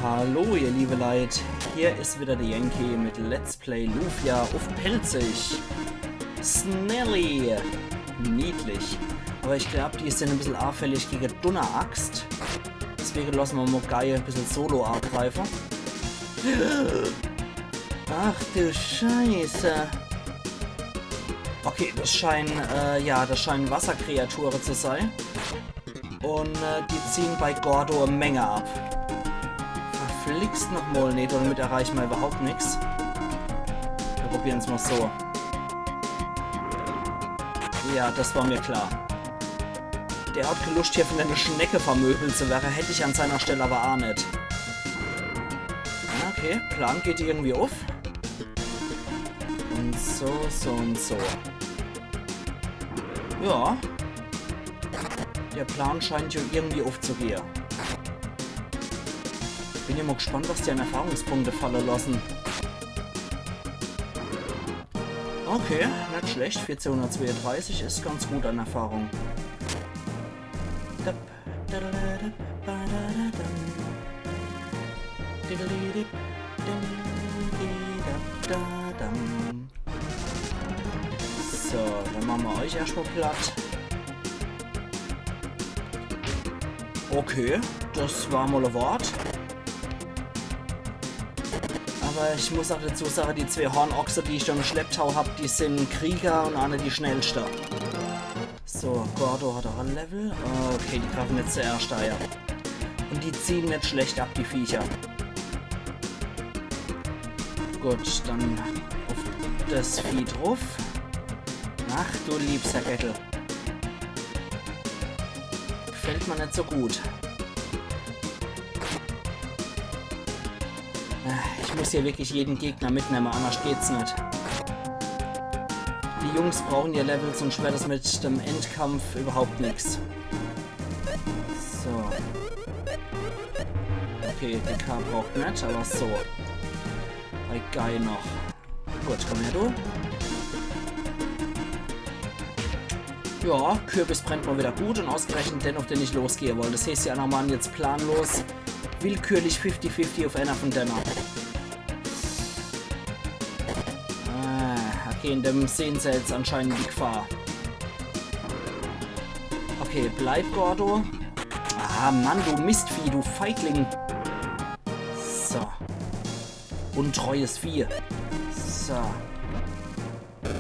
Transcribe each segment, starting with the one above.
Hallo ihr liebe Leid, hier ist wieder der Yankee mit Let's Play Lufia auf Pelzig. Snelly. Niedlich. Aber ich glaube, die sind ein bisschen auffällig gegen Donner-Axt. Deswegen lassen wir Mogai ein bisschen solo angreifen. Ach du Scheiße. Okay, das scheinen Wasserkreaturen zu sein. Und die ziehen bei Gordo eine Menge ab. Verflixt nochmal nicht, und damit erreichen wir überhaupt nichts. Wir probieren es mal so. Ja, das war mir klar. Der hat keine Lust, hier von einer Schnecke vermöbelt zu werden, hätte ich an seiner Stelle aber auch nicht. Okay, Plan geht irgendwie auf. Und so, so und so. Ja. Der Plan scheint ja irgendwie aufzugehen. Bin ja mal gespannt, was die an Erfahrungspunkte fallen lassen. Okay, nicht schlecht. 1432 ist ganz gut an Erfahrung. So, dann machen wir euch erstmal platt. Okay, das war mal ein Wort. Aber ich muss auch dazu sagen, die zwei Hornochse, die ich da im Schlepptau habe, die sind Krieger und eine die schnellste. So, Gordo hat auch ein Level. Okay, die greifen jetzt zuerst ein. Und die ziehen nicht schlecht ab, die Viecher. Gut, dann auf das Vieh drauf. Ach du liebster Gettel. Gefällt mir nicht so gut. Ich muss hier wirklich jeden Gegner mitnehmen, anders geht's nicht. Die Jungs brauchen ihr Level, sonst wäre das mit dem Endkampf überhaupt nichts. So. Okay, DK braucht nicht, aber so. Bei Guy noch. Gut, komm her, du. Ja, Kürbis brennt mal wieder gut und ausgerechnet den, auf den ich losgehe wollte. Das heißt ja nochmal jetzt planlos. Willkürlich 50-50 auf einer von denen. Okay, in dem sehen sie jetzt anscheinend die Gefahr. Okay, bleib Gordo. Ah, Mann, du Mistvieh, du Feigling. So. Untreues Vieh. So. Da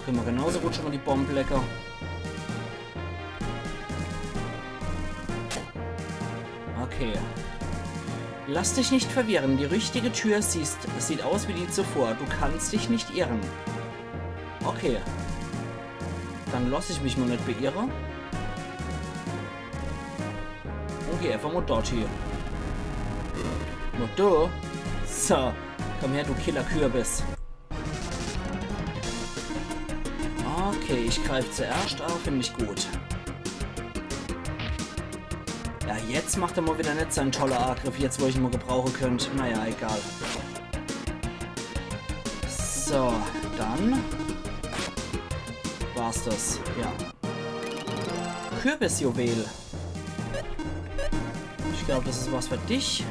können wir genauso gut schon mal die Bomben lecker. Okay. Lass dich nicht verwirren. Die richtige Tür sieht aus wie die zuvor. Du kannst dich nicht irren. Okay. Dann lasse ich mich mal nicht beirren. Okay, einfach mal dort hier. Nur du. So. Komm her, du Killer-Kürbis. Okay, ich greife zuerst auf. Finde ich gut. Ja, jetzt macht er mal wieder nicht seinen toller Angriff, jetzt wo ich ihn mal gebrauchen könnte. Naja, egal. So, dann war's das. Ja. Kürbisjuwel. Ich glaube, das ist was für dich.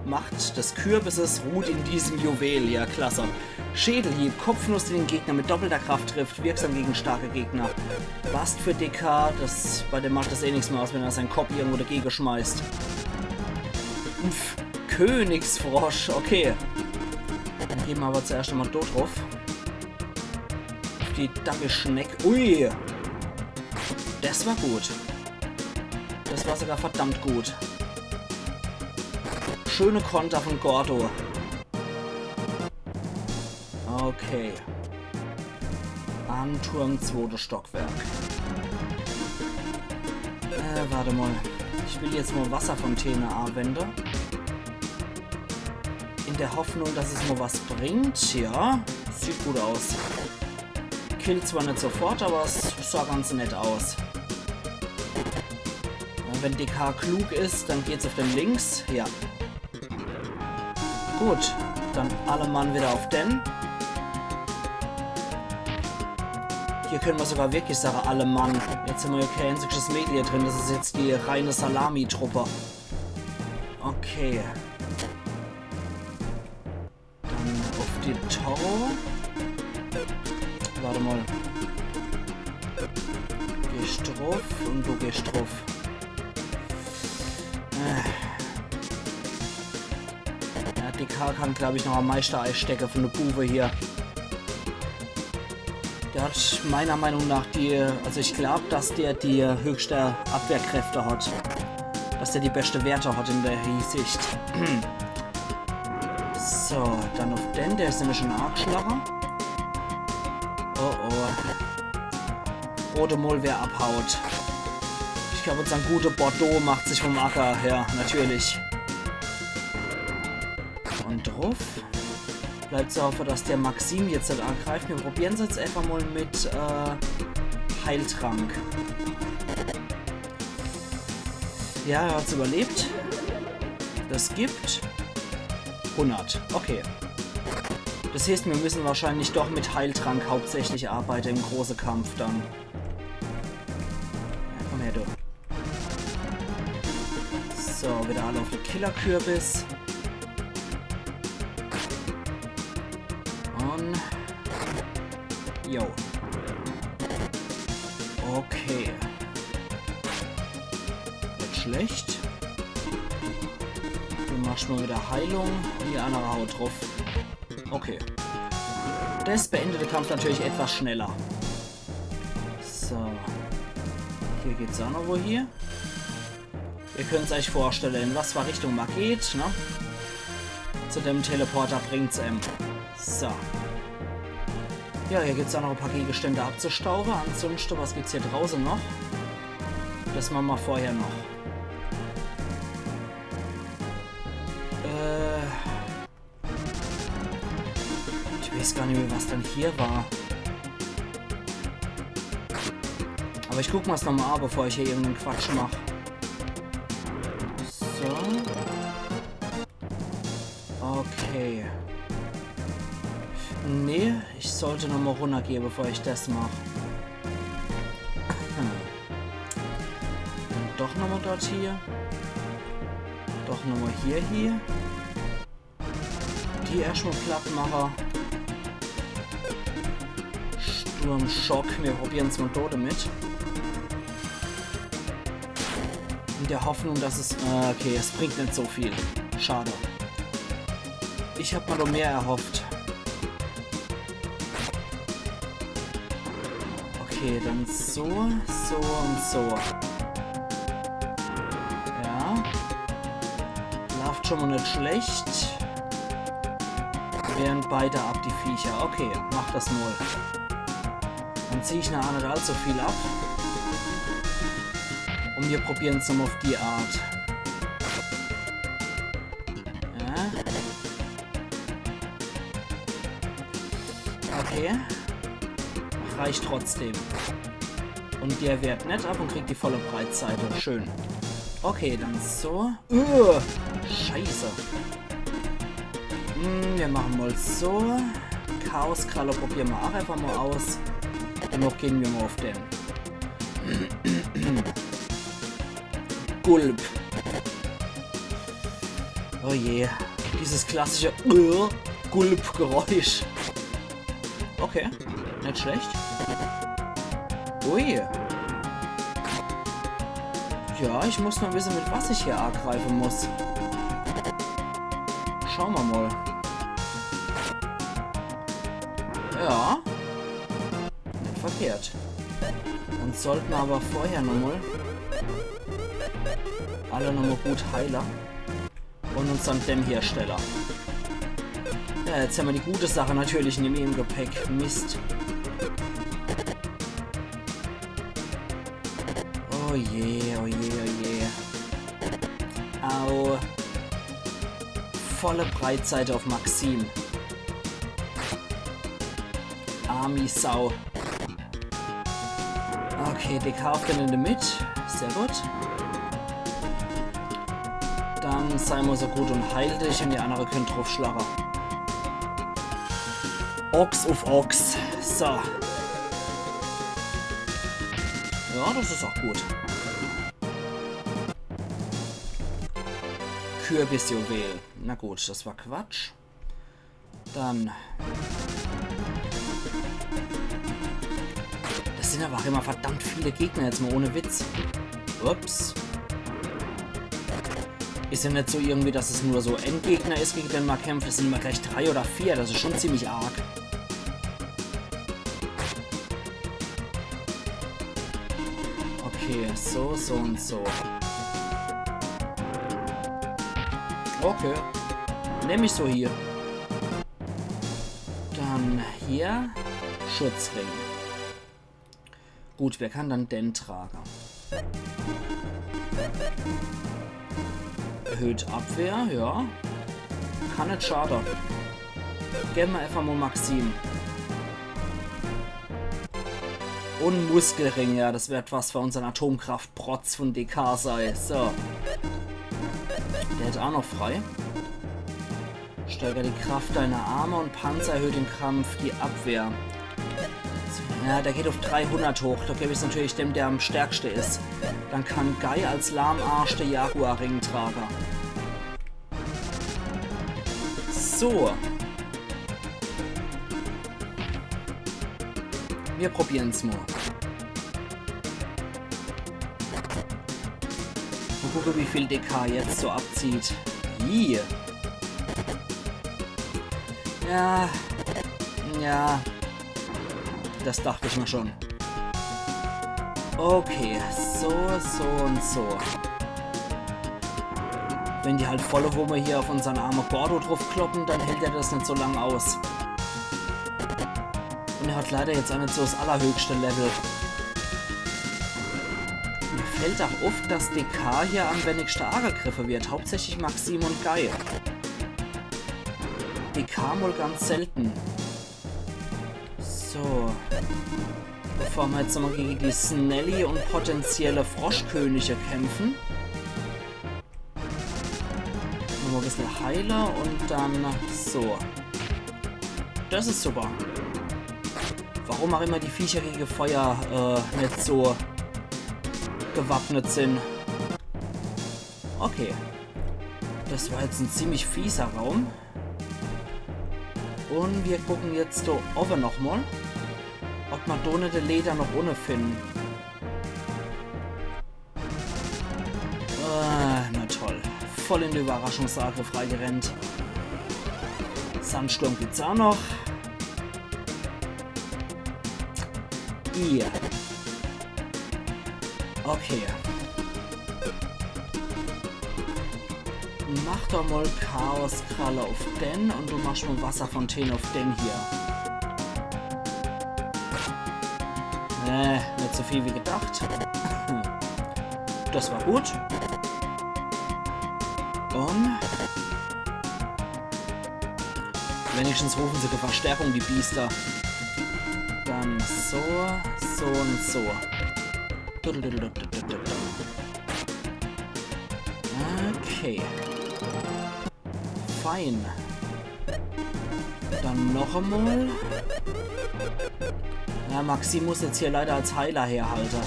Macht des Kürbisses ruht in diesem Juwel. Ja, klasse. Schädelhieb, Kopfnuss, die den Gegner mit doppelter Kraft trifft, wirksam gegen starke Gegner. Bast für DK, bei dem macht das eh nichts mehr aus, wenn er seinen Kopf irgendwo dagegen schmeißt. Uff, Königsfrosch, okay. Dann geben wir aber zuerst einmal dort drauf. Auf die Dackelschnecke. Ui! Das war gut. Das war sogar verdammt gut. Schöne Konter von Gordo. Okay. Ahnenturm, 2. Stockwerk. Warte mal. Ich will jetzt mal Wasserfontäne anwenden. In der Hoffnung, dass es mal was bringt. Ja, sieht gut aus. Killt zwar nicht sofort, aber es sah ganz nett aus. Wenn DK klug ist, dann geht's auf den links. Ja. Gut. Dann alle Mann wieder auf den. Hier können wir sogar wirklich sagen, alle Mann. Jetzt haben wir ja kein einziges Mädel hier drin. Das ist jetzt die reine Salami-Truppe. Okay. Dann auf die Toro. Warte mal. Gehst drauf und du gehst drauf. Ja, DK kann, glaube ich, noch am Meistereis stecken von der Buwe hier. Der hat meiner Meinung nach also ich glaube, dass der die höchste Abwehrkräfte hat. Dass der die beste Werte hat in der Hinsicht. So, dann auf den, der ist nämlich schon Argschlager. Oh oh. Rote Mollwehr abhaut. Ich glaube, unser guter Bordeaux macht sich vom Acker. Ja, natürlich. Und drauf. Bleibt zu hoffen, dass der Maxim jetzt nicht angreift. Wir probieren es jetzt einfach mal mit Heiltrank. Ja, er hat es überlebt. Das gibt 100. Okay. Das heißt, wir müssen wahrscheinlich doch mit Heiltrank hauptsächlich arbeiten im großen Kampf dann. Ja, komm her, du. So, wieder alle auf den Killerkürbis. Und... Jo. Okay. Nicht schlecht. Du machst mal wieder Heilung und die andere haut drauf. Okay. Das beendet den Kampf natürlich etwas schneller. So. Hier geht's auch noch wo hier. Ihr könnt es euch vorstellen, was für Richtung man geht, ne? Zu dem Teleporter bringt's So. Ja, hier gibt's auch noch ein paar Gegenstände abzustauben. Ansonsten, was gibt's hier draußen noch? Das machen wir vorher noch. Ich weiß gar nicht mehr, was dann hier war. Aber ich guck mal es nochmal an, bevor ich hier irgendeinen Quatsch mache. So. Okay. Nee, ich sollte nochmal runtergehen, bevor ich das mache. Dann doch nochmal dort hier. Doch nochmal hier. Die erstmal platt machen. Sturmschock. Wir probieren es mal dort mit. In der Hoffnung, dass es... okay, es bringt nicht so viel. Schade. Ich habe mal noch mehr erhofft. Okay, dann so und so. Ja. Läuft schon mal nicht schlecht. Wehren beide ab, die Viecher. Okay, mach das mal. Dann ziehe ich nachher nicht allzu viel ab. Und wir probieren es nochmal auf die Art. Ja. Okay. Reicht trotzdem. Und der wehrt nicht ab und kriegt die volle Breitseite. Schön. Okay, dann so. Scheiße. Wir machen mal so. Chaoskralle probieren wir auch einfach mal aus. Dennoch gehen wir mal auf den. Gulp. Oh je. Dieses klassische Gulp-Geräusch. Okay. Nicht schlecht. Ui. Ja, ich muss nur wissen, mit was ich hier angreifen muss. Schauen wir mal. Ja. Nicht verkehrt. Und sollten aber vorher nochmal alle nochmal gut heilen. Und uns dann den Hersteller. Ja, jetzt haben wir die gute Sache natürlich nicht mehr im Gepäck. Mist. Oh je, oh je, oh je. Au. Volle Breitseite auf Maxim. Army Sau. Okay, DK auf den mit. Sehr gut. Dann sei mal so gut und heil dich und die andere können draufschlagen. Ochs auf Ochs. So. Ja, das ist auch gut. Kürbisjuwel. Na gut, das war Quatsch. Dann... Das sind aber auch immer verdammt viele Gegner, jetzt mal ohne Witz. Ups. Ist ja nicht so irgendwie, dass es nur so Endgegner ist, gegen den man kämpft. Es sind immer gleich 3 oder 4. Das ist schon ziemlich arg. Okay, so, so und so. Okay. Nehme ich so hier. Dann hier Schutzring. Gut, wer kann dann den tragen? Erhöht Abwehr, ja. Kann nicht schaden. Geben wir einfach mal Maxim. Und Muskelring, ja, das wird was für unseren Atomkraftprotz von DK sein. So. Der hat auch noch frei. Steigert die Kraft deiner Arme und Panzer, erhöht im Kampf die Abwehr. Ja, der geht auf 300 hoch. Da gebe ich es natürlich dem, der am stärksten ist. Dann kann Guy als Lahmarsch der Jaguar-Ring tragen. So. Wir probieren es mal. Und gucke, wie viel DK jetzt so abzieht. Hier. Ja. Ja. Das dachte ich mir schon. Okay, so, so und so. Wenn die halt volle Wumme hier auf unseren armen Gordo drauf kloppen, dann hält er das nicht so lang aus. Und er hat leider jetzt auch nicht so das allerhöchste Level. Mir fällt auch oft, dass DK hier am wenigsten angegriffen wird. Hauptsächlich Maxim und Guy. DK mal ganz selten. So. Bevor wir jetzt nochmal gegen die Snelly und potenzielle Froschkönige kämpfen. Nochmal ein bisschen heiler und dann so. Das ist super. Warum auch immer die Viecher gegen Feuer nicht so gewappnet sind. Okay. Das war jetzt ein ziemlich fieser Raum. Und wir gucken jetzt da oben nochmal, ob wir da nicht den Leder noch ohne finden. Na toll. Voll in die Überraschungssache freigerennt. Sandsturm gibt's auch noch. Hier. Okay. Mach doch mal Chaoskralle auf den und du machst mal Wasserfontäne auf den hier. Nicht so viel wie gedacht. Das war gut. Und wenigstens rufen sie die Verstärkung, die Biester. Dann so, so und so. Okay. Fein. Dann noch einmal. Ja, Maxim muss jetzt hier leider als Heiler herhalten.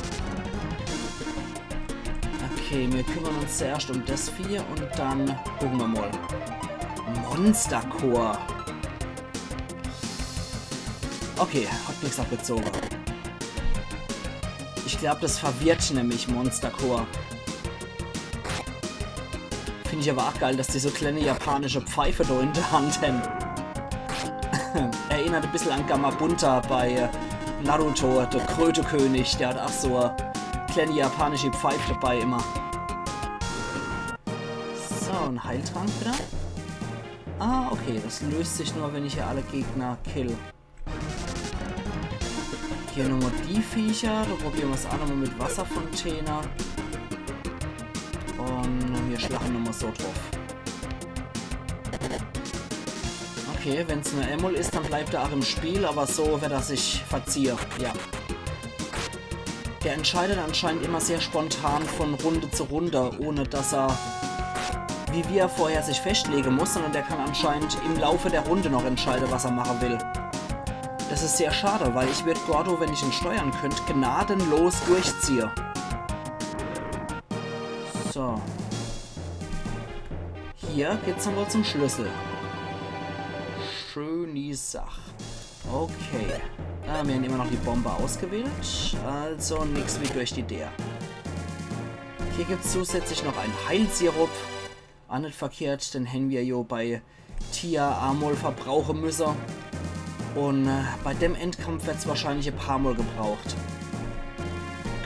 Okay, wir kümmern uns zuerst um das Vieh und dann gucken wir mal. Monsterchor. Okay, hat nichts abgezogen. Ich glaube, das verwirrt nämlich Monsterchor. Finde ich aber auch geil, dass die so kleine japanische Pfeife da in der Hand haben. Erinnert ein bisschen an Gamabunta bei Naruto, der Krötekönig. Der hat auch so eine kleine japanische Pfeife dabei immer. So, ein Heiltrank wieder. Ah, okay, das löst sich nur, wenn ich hier alle Gegner kill. Hier nochmal die Viecher. Da probieren wir es auch nochmal mit Wasserfontäne. Und wir schlagen nochmal so drauf. Okay, wenn es nur Emul ist, dann bleibt er auch im Spiel, aber so wird er sich verziehen. Ja. Der entscheidet anscheinend immer sehr spontan von Runde zu Runde, ohne dass er, wie wir vorher sich festlegen muss, sondern der kann anscheinend im Laufe der Runde noch entscheiden, was er machen will. Das ist sehr schade, weil ich würde Gordo, wenn ich ihn steuern könnte, gnadenlos durchziehen. So. hier geht's dann wohl zum Schlüssel. Schöne Sache. Okay. Wir haben immer noch die Bombe ausgewählt. Also nichts wie durch die der. Hier gibt es zusätzlich noch einen Heilsirup. Auch nicht verkehrt, den haben wir ja bei Tia einmal verbrauchen müssen. Und bei dem Endkampf wird es wahrscheinlich ein paar Mal gebraucht.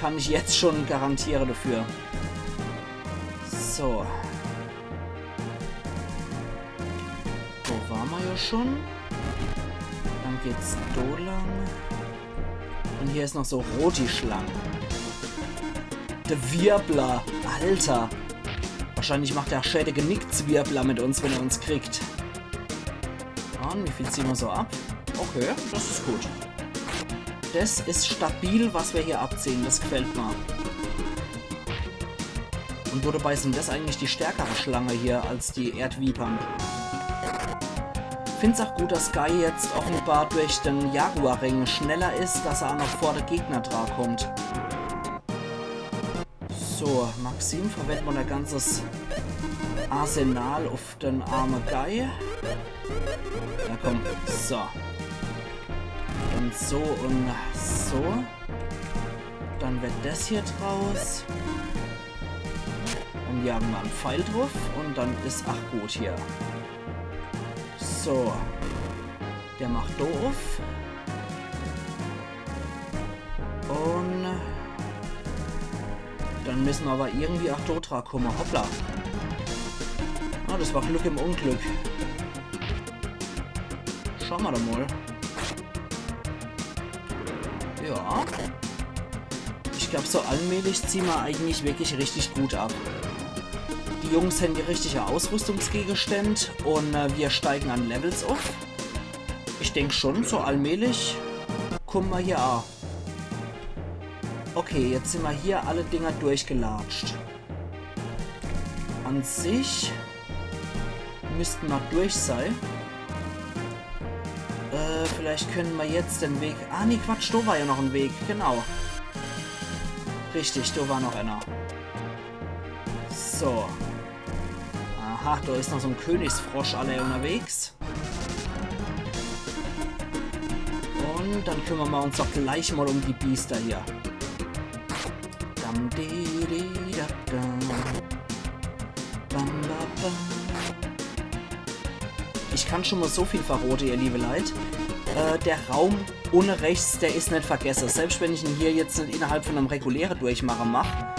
Kann ich jetzt schon garantieren dafür. So. Wo waren wir ja schon? Dann geht's da lang. Und hier ist noch so Roti-Schlange. Der Wirbler. Alter. Wahrscheinlich macht der schädige Nickzwirbler mit uns, wenn er uns kriegt. Und wie viel ziehen wir so ab? Okay, das ist gut. Das ist stabil, was wir hier abziehen. Das gefällt mir. Und wo dabei sind das eigentlich die stärkere Schlange hier als die Erdvipern. Ich finde es auch gut, dass Guy jetzt offenbar durch den Jaguar-Ring schneller ist, dass er auch noch vor der Gegner dran kommt. So, Maxim verwendet man ein ganzes Arsenal auf den armen Guy. Ja, komm. So. Und so und so. Dann wird das hier draus. Dann jagen wir einen Pfeil drauf und dann ist ach gut hier. So. Der macht doof. Und dann müssen wir aber irgendwie auch Dotra kommen. Hoppla. Ah, das war Glück im Unglück. Schauen wir doch mal. Ja. Ich glaube, so allmählich ziehen wir eigentlich wirklich richtig gut ab. Die Jungs haben die richtige Ausrüstungsgegenstände und wir steigen an Levels auf. Ich denke schon, so allmählich kommen wir hier auch. Okay, jetzt sind wir hier alle Dinger durchgelatscht. An sich müssten wir durch sein. Vielleicht können wir jetzt den Weg... Ah, nee, Quatsch, da war ja noch ein Weg. Genau. Richtig, da war noch einer. So. Aha, da ist noch so ein Königsfrosch alle unterwegs. Und dann kümmern wir uns doch gleich mal um die Biester hier. Ich kann schon mal so viel verraten, ihr liebe Leute. Der Raum ohne rechts, der ist nicht vergessen. Selbst wenn ich ihn hier jetzt nicht innerhalb von einem regulären Durchmachen mache,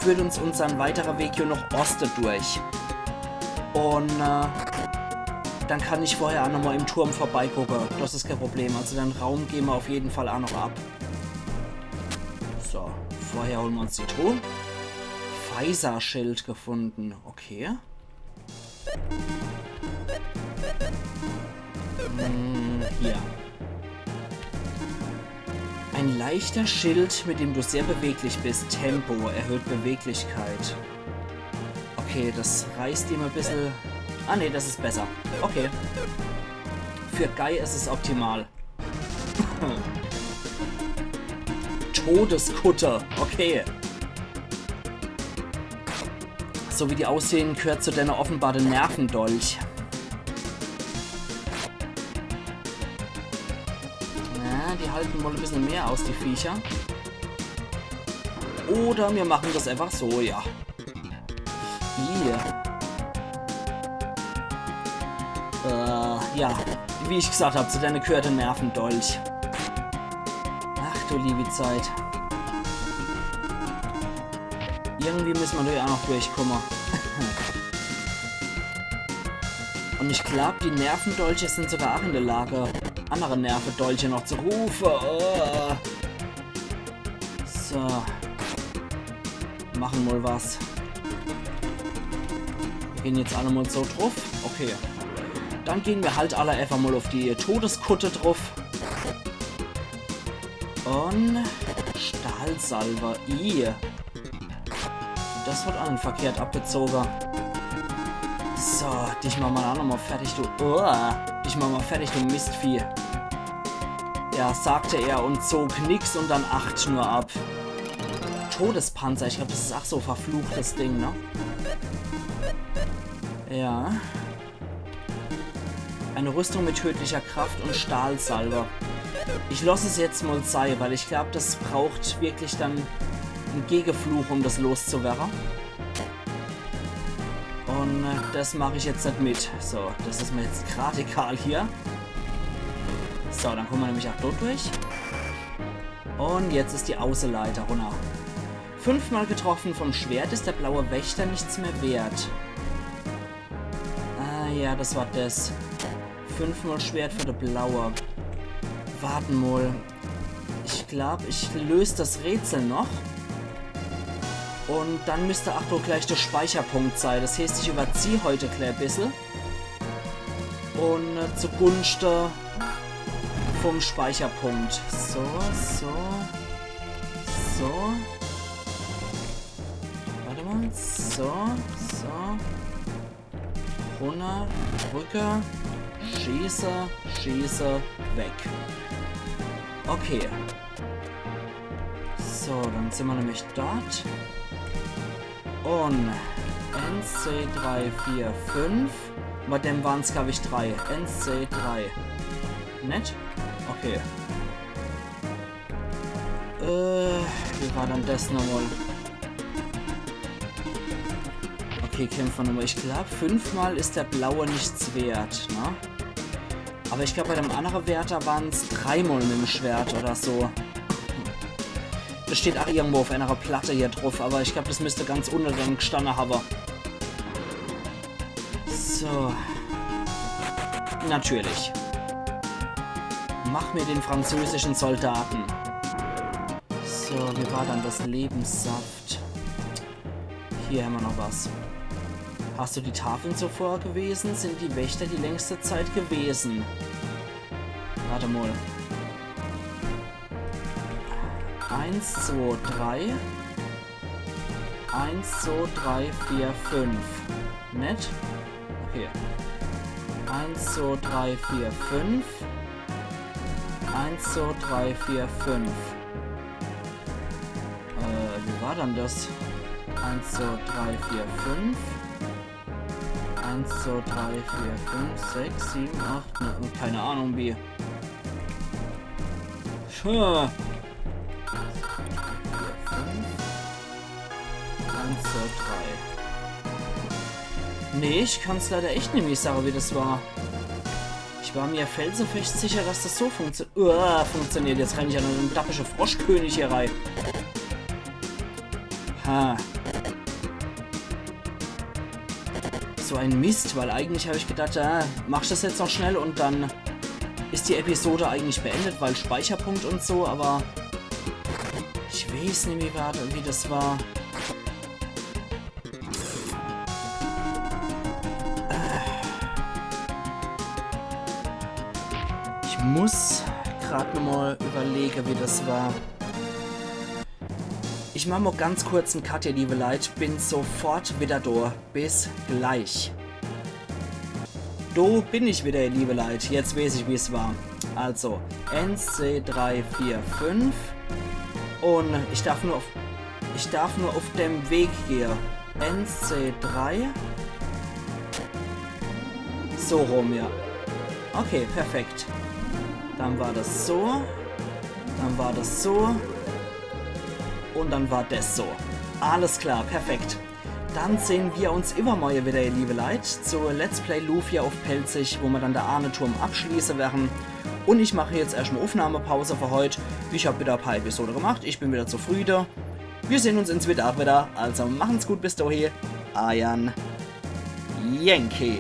führt uns unser weiterer Weg hier noch Osten durch. Und dann kann ich vorher auch nochmal im Turm vorbeigucken. Das ist kein Problem. Also den Raum gehen wir auf jeden Fall auch noch ab. So, vorher holen wir uns die Truhe. Pfizer-Schild gefunden. Okay. Hier. Ein leichter Schild, mit dem du sehr beweglich bist. Tempo erhöht Beweglichkeit. Okay, das reißt ihm ein bisschen... Ah ne, das ist besser. Okay. Für Guy ist es optimal. Todeskutter. Okay. So wie die aussehen, gehört zu deiner offenbar den Nervendolch. Ja, die halten wohl ein bisschen mehr aus, die Viecher. Oder wir machen das einfach so, ja. Hier. Ja, wie ich gesagt habe, zu deiner gehört der Nervendolch. Ach du liebe Zeit. Irgendwie müssen wir da ja noch durchkommen. Und ich glaube, die Nervendolche sind sogar auch in der Lage, andere Nervendolche noch zu rufen. Oh. So. Machen mal was. Wir gehen jetzt alle mal so drauf. Okay. Dann gehen wir halt alle einfach mal auf die Todeskutte drauf. Und Stahlsalver. Das wird auch verkehrt abgezogen. So, dich machen wir auch nochmal fertig, du... dich machen wir fertig, du Mistvieh. Ja, sagte er und zog nix und dann 8 nur ab. Todespanzer, ich glaube, das ist auch so verfluchtes Ding, ne? Ja. Eine Rüstung mit tödlicher Kraft und Stahlsalve. Ich lasse es jetzt mal sein, weil ich glaube, das braucht wirklich dann einen Gegenfluch, um das loszuwerden. Und das mache ich jetzt nicht mit. So, das ist mir jetzt gerade egal hier. So, dann kommen wir nämlich auch dort durch. Und jetzt ist die Außenleiter runter. 5-mal getroffen vom Schwert ist der blaue Wächter nichts mehr wert. Ah ja, das war das. 5-mal Schwert für der blaue. Warten mal. Ich glaube, ich löse das Rätsel noch. Und dann müsste Achtung gleich der Speicherpunkt sein. Das heißt, ich überziehe heute ein bisschen. Und zugunsten vom Speicherpunkt. So. Warte mal. So. Runter, Rücker. Schieße, weg. Okay. So, dann sind wir nämlich dort. Und 1, 2, 3, 4, 5. Bei dem waren es, glaube ich, 3. 1, 2, 3. Nett? Okay. Wie war dann das nochmal? Okay, kämpfen wir nochmal. Ich glaube, 5-mal ist der blaue nichts wert, ne? Aber ich glaube, bei dem anderen Wärter waren es 3-mal mit dem Schwert oder so. Das steht auch irgendwo auf einer Platte hier drauf, aber ich glaube, das müsste ganz unten dann gestanden haben. So. Natürlich. Mach mir den französischen Soldaten. So, wie war dann das Lebenssaft? Hier haben wir noch was. Hast du die Tafeln zuvor gewesen? Sind die Wächter die längste Zeit gewesen? Warte mal. 1, 2, 3. 1, 2, 3, 4, 5. Nett? Okay. 1, 2, 3, 4, 5. 1, 2, 3, 4, 5. Wie war dann das? 1, 2, 3, 4, 5. 1, 2, 3, 4, 5, 6, 7, 8, 9, keine Ahnung wie. 4, 5. 1, 2, 3. Nee, ich kann es leider echt nicht mehr sagen, wie das war. Ich war mir felsenfest sicher, dass das so funktioniert. Jetzt renne ich an einen dappische Froschkönig hier rein. Ha. So ein Mist, weil eigentlich habe ich gedacht, mach das jetzt noch schnell und dann ist die Episode eigentlich beendet, weil Speicherpunkt und so, aber ich weiß nicht, wie das war. Ich muss gerade nochmal überlegen, wie das war. Ich mache mal ganz kurz einen Cut hier, liebe Leute. Bin sofort wieder da. Bis gleich. Da bin ich wieder, liebe Leute. Jetzt weiß ich, wie es war. Also, 1, 2, 3, 4, 5. Und ich darf nur auf dem Weg gehen. 1, 2, 3. So rum, ja. Okay, perfekt. Dann war das so. Dann war das so. Und dann war das so. Alles klar, perfekt. Dann sehen wir uns immer wieder, ihr liebe Leute, zu Let's Play Lufia auf Pelzig, wo wir dann der Ahne-Turm abschließen werden. Und ich mache jetzt erstmal Aufnahmepause für heute. Ich habe wieder ein paar Episoden gemacht, ich bin wieder zufrieden. Wir sehen uns ins Mittag wieder, also machen's gut bis dahin. Ayan Yankee.